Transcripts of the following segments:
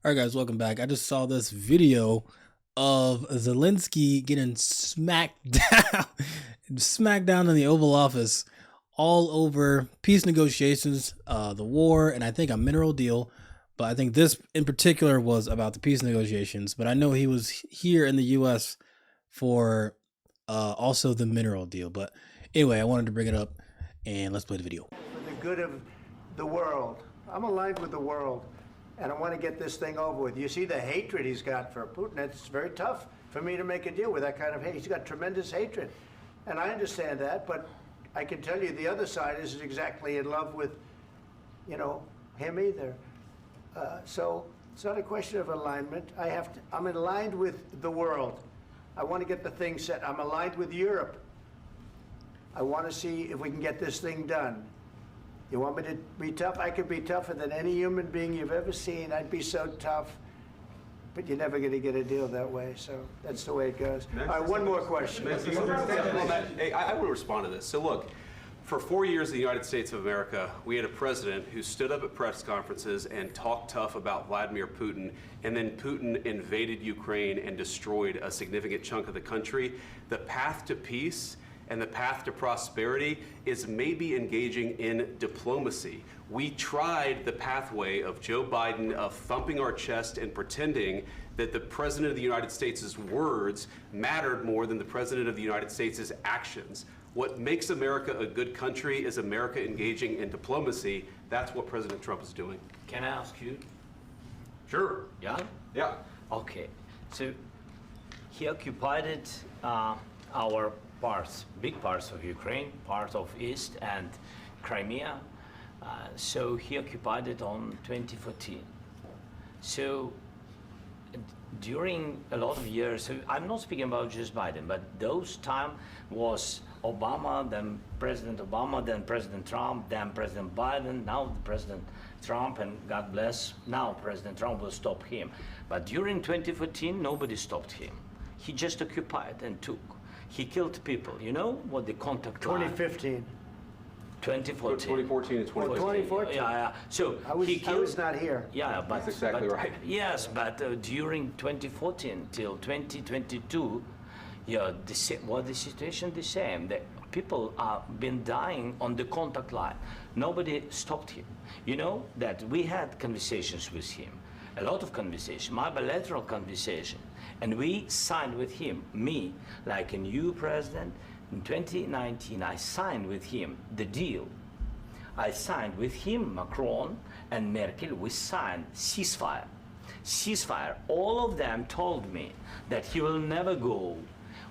All right, guys, welcome back. I just saw this video of Zelensky getting smacked down, smacked down in the Oval Office, all over peace negotiations, the war, and I think a mineral deal. But I think this in particular was about the peace negotiations. But I know he was here in the U.S. for also the mineral deal. But anyway, I wanted to bring it up, and let's play the video. For the good of the world. I'm aligned with the world, and I want to get this thing over with. You see the hatred he's got for Putin. It's very tough for me to make a deal with that kind of hate. He's got tremendous hatred, and I understand that, but I can tell you the other side isn't exactly in love with, him either. So it's not a question of alignment. I'm aligned with the world. I want to get the thing set. I'm aligned with Europe. I want to see if we can get this thing done. You want me to be tough? I could be tougher than any human being you've ever seen. I'd be so tough. But you're never going to get a deal that way, so that's the way it goes. All right, one more question. Hey, I will respond to this. So look, for 4 years in the United States of America, we had a president who stood up at press conferences and talked tough about Vladimir Putin, and then Putin invaded Ukraine and destroyed a significant chunk of the country. The path to peace and the path to prosperity is maybe engaging in diplomacy. We tried the pathway of Joe Biden of thumping our chest and pretending that the President of the United States' words mattered more than the President of the United States' actions. What makes America a good country is America engaging in diplomacy. That's what President Trump is doing. Can I ask you? Sure. Yeah? Yeah. Okay. So he occupied it, our parts, big parts of Ukraine, part of East and Crimea. So he occupied it on 2014. So during a lot of years, so I'm not speaking about just Biden, but those time was Obama, then President Obama, then President Trump, then President Biden, now President Trump, and God bless, now President Trump will stop him. But during 2014, nobody stopped him. He just occupied and took. He killed people. You know what the contact line? 2015. 2014 2014. and 2015. 2014. Yeah. So I was not here. Yeah, but That's exactly right. Yes, but during 2014 till 2022, the situation the same. The people have been dying on the contact line. Nobody stopped him. You know that we had conversations with him, a lot of conversation, my bilateral conversation, and we signed with him, me, like a new president. In 2019, I signed with him the deal. I signed with him, Macron and Merkel, we signed ceasefire. Ceasefire, all of them told me that he will never go.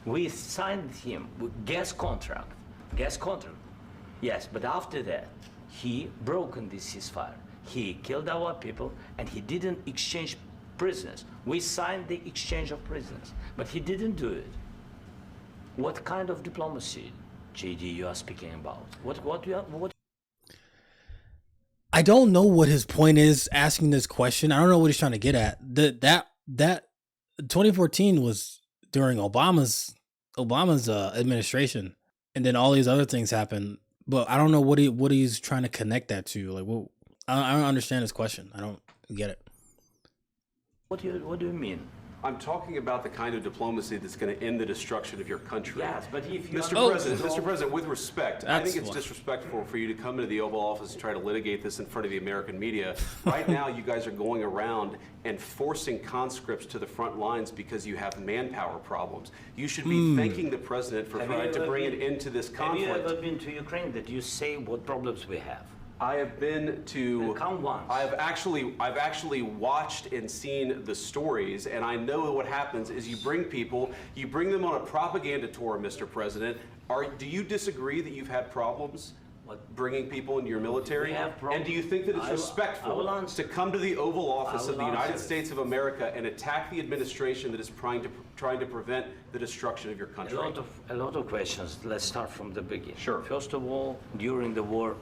We signed with him with gas contract, yes, but after that, he broken this ceasefire. He killed our people and he didn't exchange prisoners. We signed the exchange of prisoners, but he didn't do it. What kind of diplomacy, JD, you are speaking about? What? I don't know what his point is asking this question. I don't know what he's trying to get at. That 2014 was during Obama's administration, and then all these other things happened. But I don't know what he's trying to connect that to. Like, I don't understand his question. I don't get it. What do you mean? I'm talking about the kind of diplomacy that's going to end the destruction of your country. Yes, but if you Mr. President, with respect, I think it's disrespectful for you to come into the Oval Office and try to litigate this in front of the American media. Right now, you guys are going around and forcing conscripts to the front lines because you have manpower problems. You should be thanking the President for trying to bring an end to this conflict. Have you ever been to Ukraine that you say what problems we have? I have been to. Count once. I've actually watched and seen the stories, and I know what happens is you bring them on a propaganda tour, Mr. President. Do you disagree that you've had problems bringing people into your military? And do you think that it's respectful to come to the Oval Office of the United States of America and attack the administration that is trying to prevent the destruction of your country? A lot of questions. Let's start from the beginning. Sure. First of all, during the war,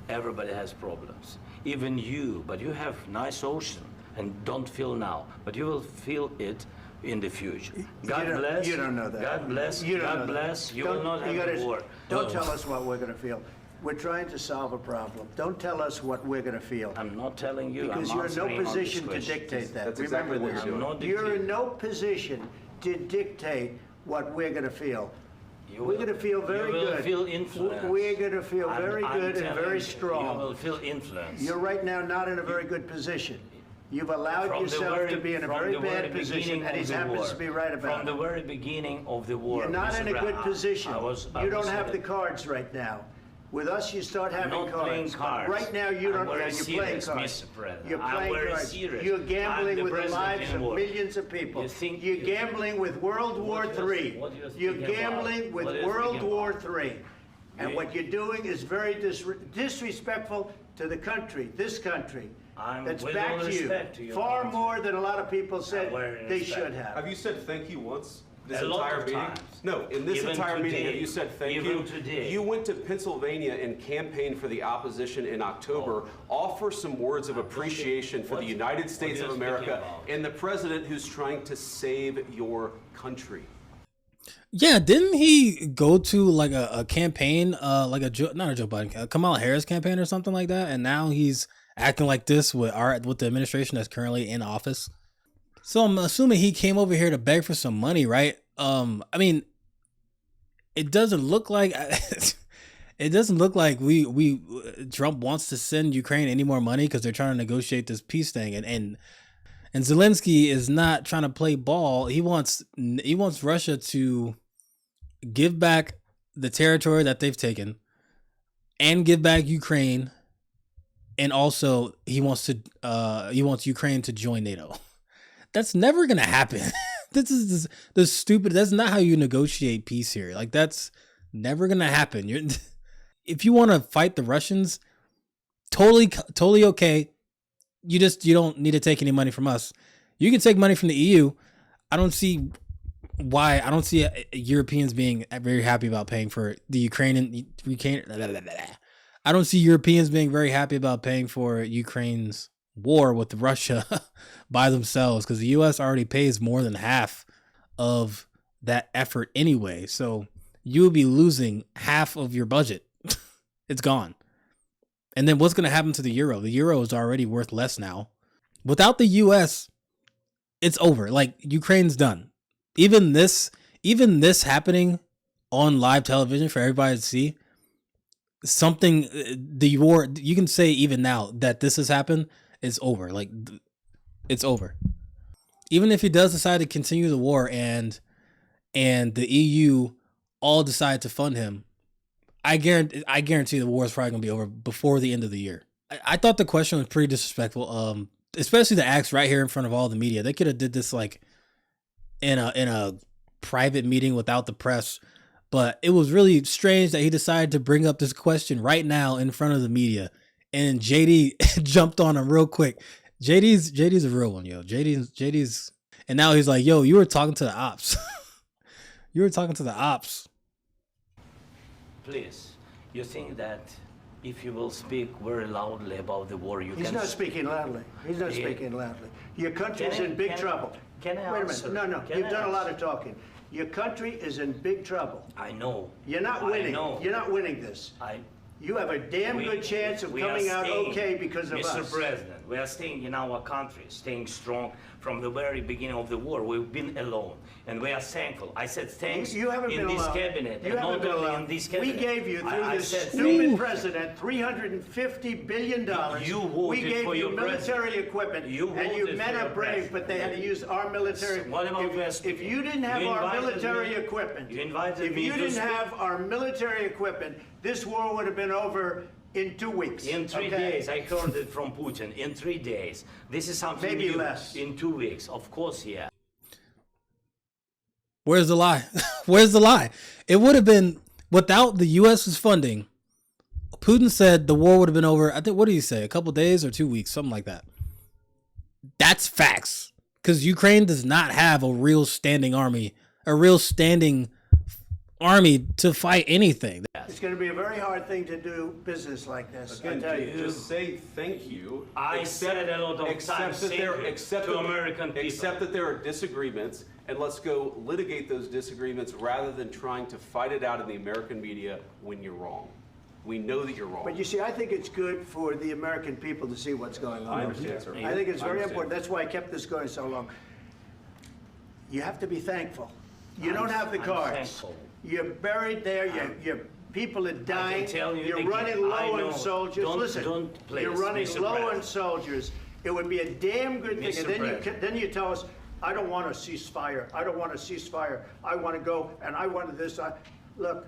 everybody has problems, even you, but you have nice ocean and don't feel now, but you will feel it in the future. God bless. You don't know that. God bless. God bless. You will not have a war. Don't tell us what we're going to feel. We're trying to solve a problem. Don't tell us what we're going to feel. I'm not telling you. Because I'm you're in no answering on this position to question. dictate that. That's Remember exactly what this. you're doing. I'm not You're in dictating. no position to dictate what we're going to feel. You We're will- going to feel very you will good. feel influenced. We're going to feel very I'm good and telling very you, strong. You will feel influence. You're right now not in a very good position. You've allowed From the yourself very- to be in a from very the very bad position, beginning and he of the happens war. to be right about From it. the very beginning of the war. You're not Mr. in a good Brown, position. I You don't was have in the a- cards right now. With us, you start having not playing cards. cards. Right now, you I'm don't. very You're playing serious, cards. Mr. President. You're I'm playing very cards. serious. You're I'm gambling the with the president lives in of war. millions of people. You think- You're gambling with World War What you're- III. what you're You're speaking gambling about? with What you're World speaking War about? III. And You- what you're doing is very disrespectful to the country, this country. I'm That's with back all to respect to you. you, Far Vance. more than a lot of people said very they respect. should have. Have you said thank you once? This A lot entire of meeting? times. No, in this Even entire meeting, today. have you said thank Even you? today. You went to Pennsylvania and campaigned for the opposition in October. Offer some words of appreciation for the What- United States what of you're speaking America about? and the president who's trying to save your country. Yeah, didn't he go to like a campaign, like not a Joe Biden, a Kamala Harris campaign or something like that, and now he's acting like this with the administration that's currently in office. So I'm assuming he came over here to beg for some money, right? I mean, it doesn't look like we Trump wants to send Ukraine any more money because they're trying to negotiate this peace thing, and Zelensky is not trying to play ball. He wants Russia to give back the territory that they've taken and give back Ukraine, and also he wants Ukraine to join NATO. That's never gonna happen. This is the stupid. That's not how you negotiate peace here. Like, that's never gonna happen. If you want to fight the Russians, totally okay. You don't need to take any money from us. You can take money from the EU. I don't see Europeans being very happy about paying for the Ukrainian. I don't see Europeans being very happy about paying for Ukraine's war with Russia by themselves, because the U.S. already pays more than half of that effort anyway. So you will be losing half of your budget. It's gone. And then what's going to happen to the euro? The euro is already worth less now. Without the U.S., it's over. Like, Ukraine's done. Even this happening on live television for everybody to see, the war, you can say even now that this has happened, it's over. Like, it's over. Even if he does decide to continue the war and the EU all decide to fund him, I guarantee the war is probably gonna be over before the end of the year. I thought the question was pretty disrespectful, especially the axe right here in front of all the media. They could have did this like in a private meeting without the press, but it was really strange that he decided to bring up this question right now in front of the media. And JD jumped on him real quick. JD's a real one, yo. JD's, and now he's like, yo, you were talking to the ops. You were talking to the ops. Please, you think that if you will speak very loudly about the war, you He's can... not speaking loudly. He's not Yeah. speaking loudly. Your country is Can I- in big can- trouble. can I Wait a answer? minute. No. Can You've I done a lot answer? of talking. Your country is in big trouble. I know. You're not I winning. know. You're not winning this. You have a damn good chance of we are coming out staying, okay because of Mr. us. President, we are staying in our country, staying strong from the very beginning of the war. We've been alone, and we are thankful. I said thanks You haven't in been this alone. cabinet, You and haven't not been only alone. in this We cabinet. gave you, through I this said stupid thanks. president, $350 billion. You voted we gave for you your military president. equipment, You and you voted men for are your brave, president. but they had to use our military. What about West? If you didn't have You our invited military me- equipment, you invited if me you to didn't speak- have our military equipment, this war would have been over in 2 weeks. In 3 okay? days, I heard it from Putin. In 3 days, this is something Maybe new. less. In 2 weeks, of course, yeah. Where's the lie? Where's the lie? It would have been, without the U.S.'s funding, Putin said the war would have been over, I think, what did he say? A couple days or 2 weeks, something like that. That's facts. Because Ukraine does not have a real standing army to fight anything. It's going to be a very hard thing to do business like this. I tell you. Just say thank you. I said a lot of times thank you to American people. Accept that there are disagreements, and let's go litigate those disagreements rather than trying to fight it out in the American media when you're wrong. We know that you're wrong. But you see, I think it's good for the American people to see what's going on. I understand, sir. I think it's very understand. important. That's why I kept this going so long. You have to be thankful. You don't have the I'm cards. thankful. You're buried there. Your people are dying. tell you You're again, running I low know. on soldiers. Don't- Listen, don't please, you're running Mr. low on President. soldiers. It would be a damn good thing. Mr. And President. then you tell us, I don't want a ceasefire. I don't want a ceasefire. I want to go and I want this. Look,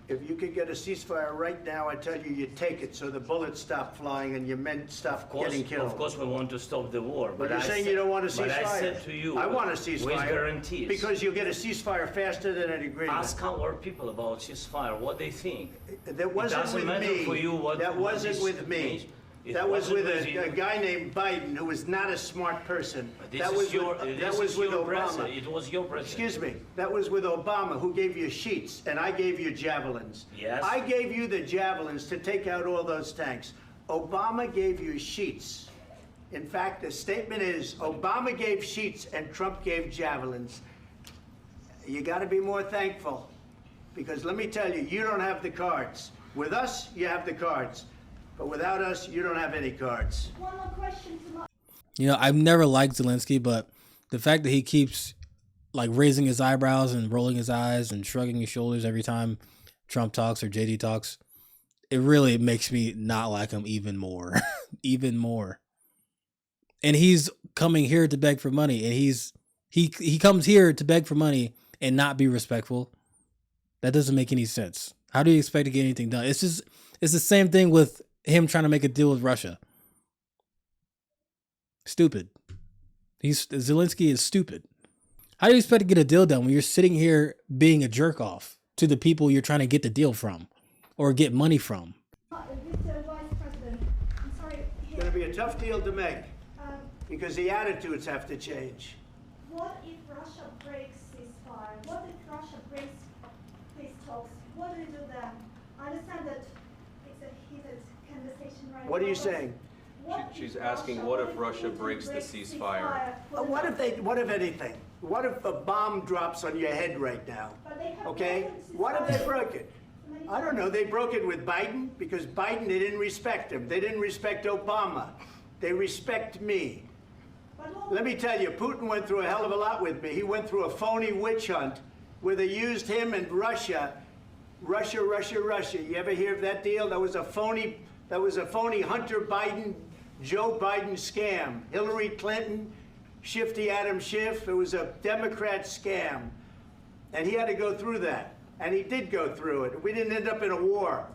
if you could get a ceasefire right now, I tell you, you'd take it so the bullets stop flying and your men stop getting killed. Of course, we want to stop the war. But you're saying you don't want a ceasefire. But I said to you, I want a ceasefire. with guarantees. Because you'll get a ceasefire faster than an agreement. Ask our people about ceasefire, what they think. That wasn't doesn't with matter me. for you what- That what wasn't is- with me. It That was wasn't with with you. a guy named Biden who was not a smart person. This That is was your, with, this that was is with your Obama. president. It was your president. Excuse me. That was with Obama, who gave you sheets, and I gave you javelins. Yes. I gave you the javelins to take out all those tanks. Obama gave you sheets. In fact, the statement is Obama gave sheets and Trump gave javelins. You got to be more thankful, because let me tell you, you don't have the cards. With us, you have the cards. But without us, you don't have any cards. One more question to my You know, I've never liked Zelensky, but the fact that he keeps like raising his eyebrows and rolling his eyes and shrugging his shoulders every time Trump talks or JD talks, it really makes me not like him even more, even more. And he's coming here to beg for money, and he comes here to beg for money and not be respectful. That doesn't make any sense. How do you expect to get anything done? It's the same thing with him trying to make a deal with Russia. Stupid. Zelensky is stupid. How do you expect to get a deal done when you're sitting here being a jerk off to the people you're trying to get the deal from or get money from? Mr. Vice President, I'm sorry. It's going to be a tough deal to make, Um, because the attitudes have to change. what if Russia breaks ceasefire? What if Russia breaks peace talks? What do you do then? I understand that it's a heated conversation right now. What are you but saying? what She's if asking, what if Russia breaks the ceasefire? What if anything? What if a bomb drops on your head right now? But they have Okay? broken What if they ceasefire broke it? many I don't know. times. They broke it with Biden because Biden, they didn't respect him. They didn't respect Obama. They respect me. But all- Let me tell you, Putin went through a hell of a lot with me. He went through a phony witch hunt where they used him and Russia. Russia. You ever hear of that deal? That was a phony Hunter Biden, Joe Biden scam. Hillary Clinton, Shifty Adam Schiff. It was a Democrat scam. And he had to go through that. And he did go through it. We didn't end up in a war.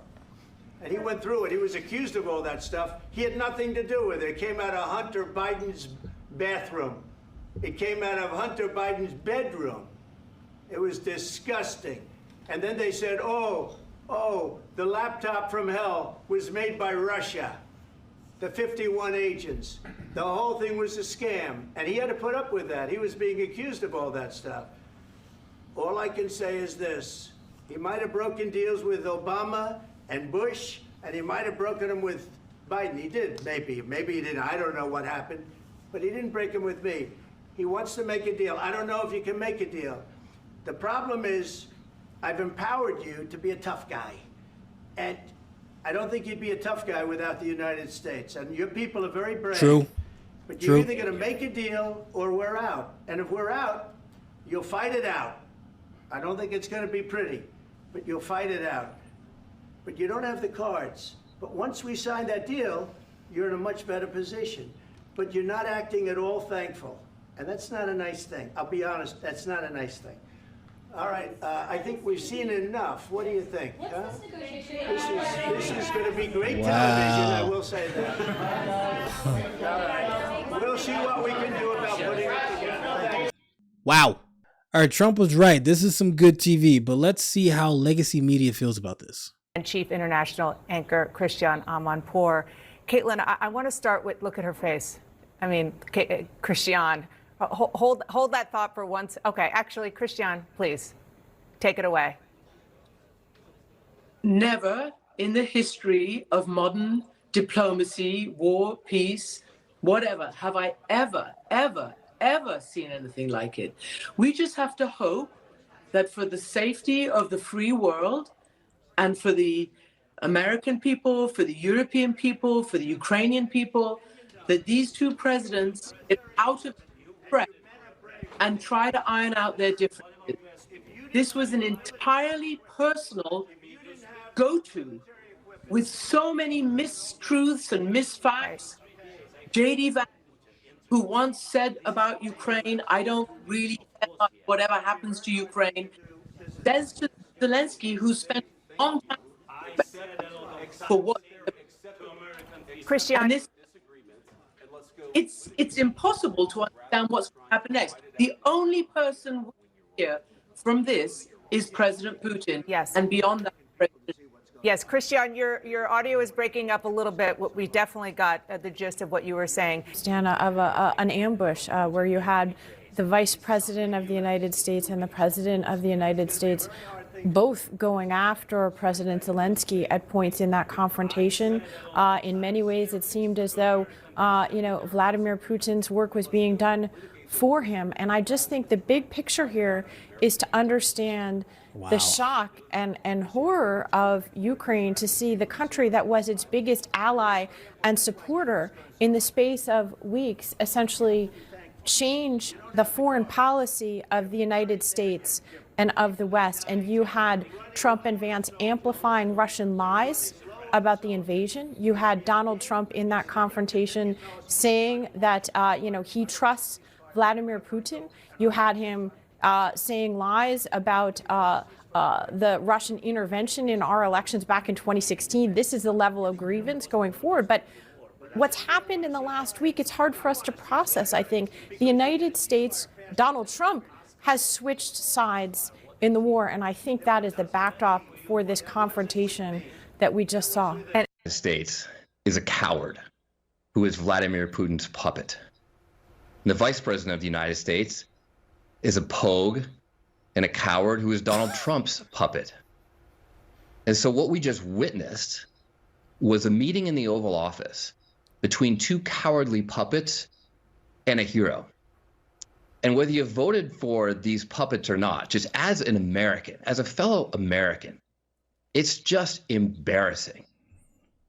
And he went through it. He was accused of all that stuff. He had nothing to do with it. It came out of Hunter Biden's bathroom. It came out of Hunter Biden's bedroom. It was disgusting. And then they said, oh, the laptop from hell was made by Russia. The 51 agents. The whole thing was a scam. And he had to put up with that. He was being accused of all that stuff. All I can say is this. He might have broken deals with Obama and Bush, and he might have broken them with Biden. He did, maybe. Maybe he didn't. I don't know what happened. But he didn't break them with me. He wants to make a deal. I don't know if you can make a deal. The problem is, I've empowered you to be a tough guy. And I don't think you'd be a tough guy without the United States. And your people are very brave. True. But you're True. either going to make a deal or we're out. And if we're out, you'll fight it out. I don't think it's going to be pretty, but you'll fight it out. But you don't have the cards. But once we sign that deal, you're in a much better position. But you're not acting at all thankful. And that's not a nice thing. I'll be honest, that's not a nice thing. All right, I think we've seen enough. What do you think? Huh? This is going to be great television, I will say that. All right. We'll see what we can do about putting it together. Thanks. Wow. All right, Trump was right. This is some good TV, but let's see how legacy media feels about this. And Chief International Anchor Christian Amanpour. Caitlin, I want to start with, look at her face. I mean, Christian, hold that thought for once. Okay, actually, Christian, please, take it away. Never in the history of modern diplomacy, war, peace, whatever, have I ever seen anything like it. We just have to hope that for the safety of the free world and for the American people, for the European people, for the Ukrainian people, that these two presidents get out of breath and try to iron out their differences. This was an entirely personal go-to with so many mistruths and misfacts. J.D. Vance, who once said about Ukraine, I don't really care much whatever happens to Ukraine, says to Zelensky, who spent a long time for what. Christian, And this, it's impossible to understand what's going to happen next. The only person we hear from this is President Putin. Yes. And beyond that, President. Yes, Christian, your audio is breaking up a little bit. We definitely got the gist of what you were saying. Stana, of an ambush where you had the Vice President of the United States and the President of the United States both going after President Zelensky at points in that confrontation. In many ways, it seemed as though, Vladimir Putin's work was being done for him. And I just think the big picture here is to understand the shock and horror of Ukraine to see the country that was its biggest ally and supporter in the space of weeks essentially change the foreign policy of the United States and of the West. And you had Trump and Vance amplifying Russian lies about the invasion. You had Donald Trump in that confrontation saying that, he trusts Vladimir Putin. You had him saying lies about the Russian intervention in our elections back in 2016. This is the level of grievance going forward. But what's happened in the last week, it's hard for us to process, I think. The United States, Donald Trump, has switched sides in the war, and I think that is the backdrop for this confrontation that we just saw. And the States is a coward who is Vladimir Putin's puppet. And the Vice President of the United States is a pogue and a coward who is Donald Trump's puppet. And so what we just witnessed was a meeting in the Oval Office between two cowardly puppets and a hero. And whether you voted for these puppets or not, just as an American, as a fellow American, it's just embarrassing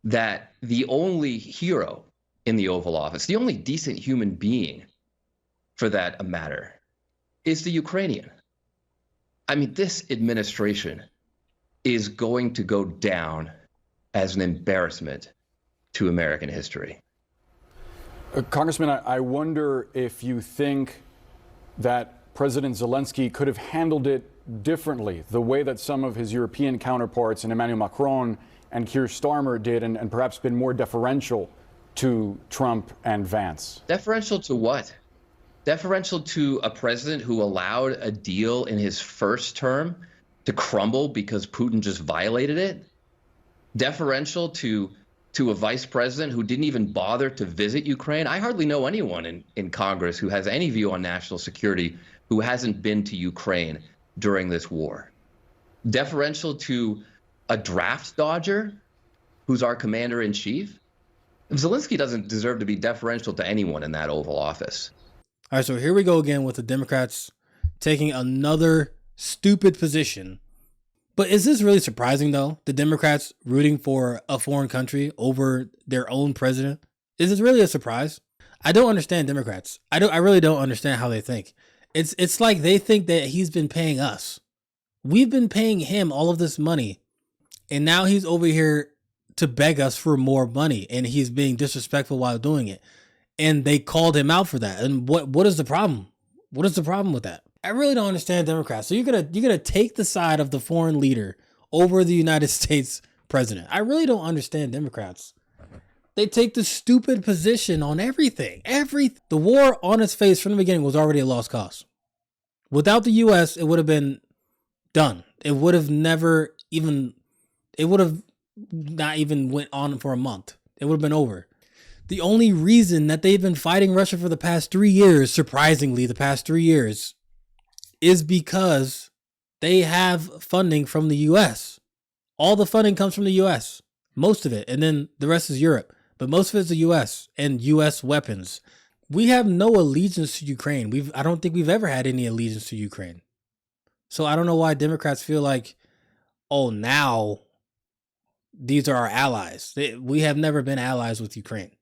that the only hero in the Oval Office, the only decent human being for that matter, is the Ukrainian. I mean, this administration is going to go down as an embarrassment to American history. Congressman, I wonder if you think that President Zelensky could have handled it differently, the way that some of his European counterparts and Emmanuel Macron and Keir Starmer did, and perhaps been more deferential to Trump and Vance. Deferential to what? Deferential to a president who allowed a deal in his first term to crumble because Putin just violated it? Deferential to a vice president who didn't even bother to visit Ukraine? I hardly know anyone in Congress who has any view on national security who hasn't been to Ukraine during this war. Deferential to a draft dodger who's our commander in chief? Zelensky doesn't deserve to be deferential to anyone in that Oval Office. All right, so here we go again with the Democrats taking another stupid position. But is this really surprising, though? The Democrats rooting for a foreign country over their own president? Is this really a surprise? I don't understand Democrats. I really don't understand how they think. It's like they think that he's been paying us. We've been paying him all of this money, and now he's over here to beg us for more money, and he's being disrespectful while doing it. And they called him out for that. And what is the problem? What is the problem with that? I really don't understand Democrats. So you're gonna take the side of the foreign leader over the United States president. I really don't understand Democrats. They take the stupid position on everything. The war on its face from the beginning was already a lost cause. Without the U.S., it would have been done. It would have not even went on for a month. It would have been over. The only reason that they've been fighting Russia for the past 3 years, surprisingly, the past 3 years, is because they have funding from the U.S. All the funding comes from the U.S. Most of it. And then the rest is Europe. But most of it is the U.S. and U.S. weapons. We have no allegiance to Ukraine. I don't think we've ever had any allegiance to Ukraine. So I don't know why Democrats feel like, oh, now these are our allies. We have never been allies with Ukraine.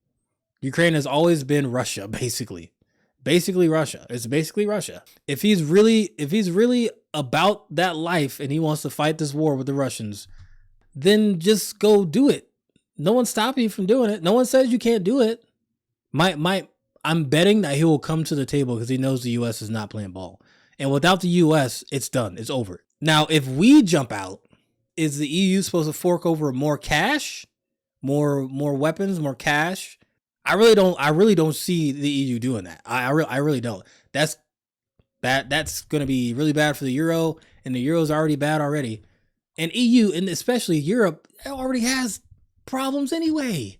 Ukraine has always been Russia, basically. Basically Russia. It's basically Russia. If he's really about that life and he wants to fight this war with the Russians, then just go do it. No one's stopping you from doing it. No one says you can't do it. I'm betting that he will come to the table because he knows the U.S. is not playing ball. And without the U.S., it's done. It's over. Now, if we jump out, is the EU supposed to fork over more cash, more weapons, more cash? I really don't see the EU doing that. I really don't. That's going to be really bad for the euro, and the euro's already bad already. And EU, and especially Europe, already has problems anyway.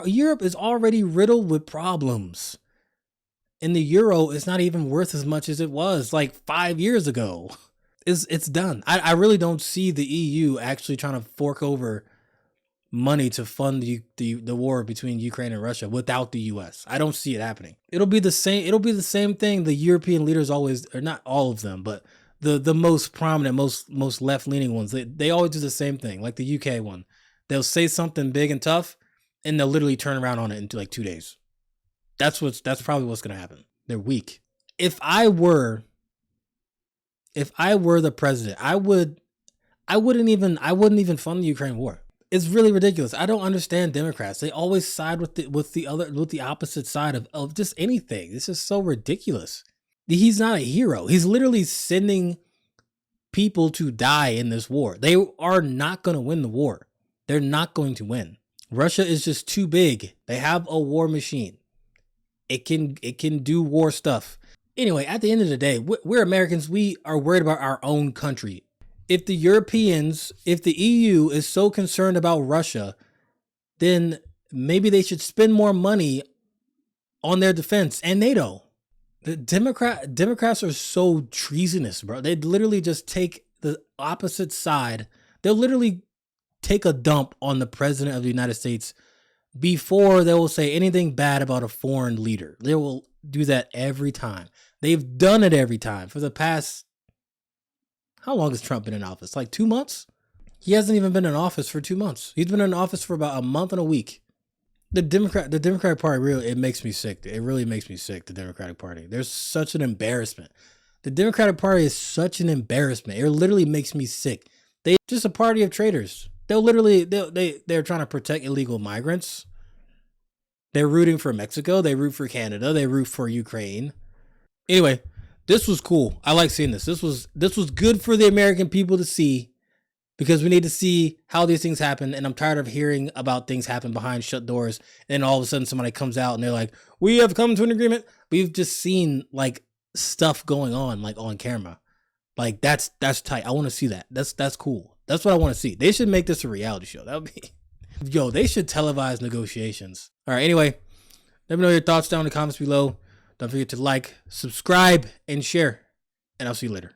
Europe is already riddled with problems. And the euro is not even worth as much as it was like 5 years ago. It's done. I really don't see the EU actually trying to fork over money to fund the war between Ukraine and Russia without the US. I don't see it happening. It'll be the same thing the European leaders always, or not all of them, but the most prominent, most left-leaning ones, they always do the same thing, like the UK one. They'll say something big and tough, and they'll literally turn around on it in like 2 days. That's probably what's gonna happen. They're weak. If I were the president, I wouldn't even fund the Ukraine war. It's really ridiculous. I don't understand Democrats. They always side with the opposite side of just anything. This is so ridiculous. He's not a hero. He's literally sending people to die in this war. They are not going to win the war. They're not going to win. Russia is just too big. They have a war machine. It can do war stuff. Anyway, at the end of the day, we're Americans. We are worried about our own country. If the EU is so concerned about Russia, then maybe they should spend more money on their defense and NATO. The Democrats are so treasonous, bro. They literally just take the opposite side. They'll literally take a dump on the president of the United States before they will say anything bad about a foreign leader. They will do that every time. They've done it every time for the past. How long has Trump been in office? Like 2 months? He hasn't even been in office for 2 months. He's been in office for about a month and a week. The Democratic Party, really, it makes me sick. It really makes me sick, the Democratic Party. There's such an embarrassment. The Democratic Party is such an embarrassment. It literally makes me sick. They're just a party of traitors. They're trying to protect illegal migrants. They're rooting for Mexico. They root for Canada. They root for Ukraine. Anyway, this was cool. I like seeing this. This was good for the American people to see, because we need to see how these things happen. And I'm tired of hearing about things happen behind shut doors. And then all of a sudden somebody comes out and they're like, we have come to an agreement. We've just seen like stuff going on, like on camera. Like that's tight. I want to see that. That's cool. That's what I want to see. They should make this a reality show. That would be, they should televise negotiations. All right. Anyway, let me know your thoughts down in the comments below. Don't forget to like, subscribe, and share. And I'll see you later.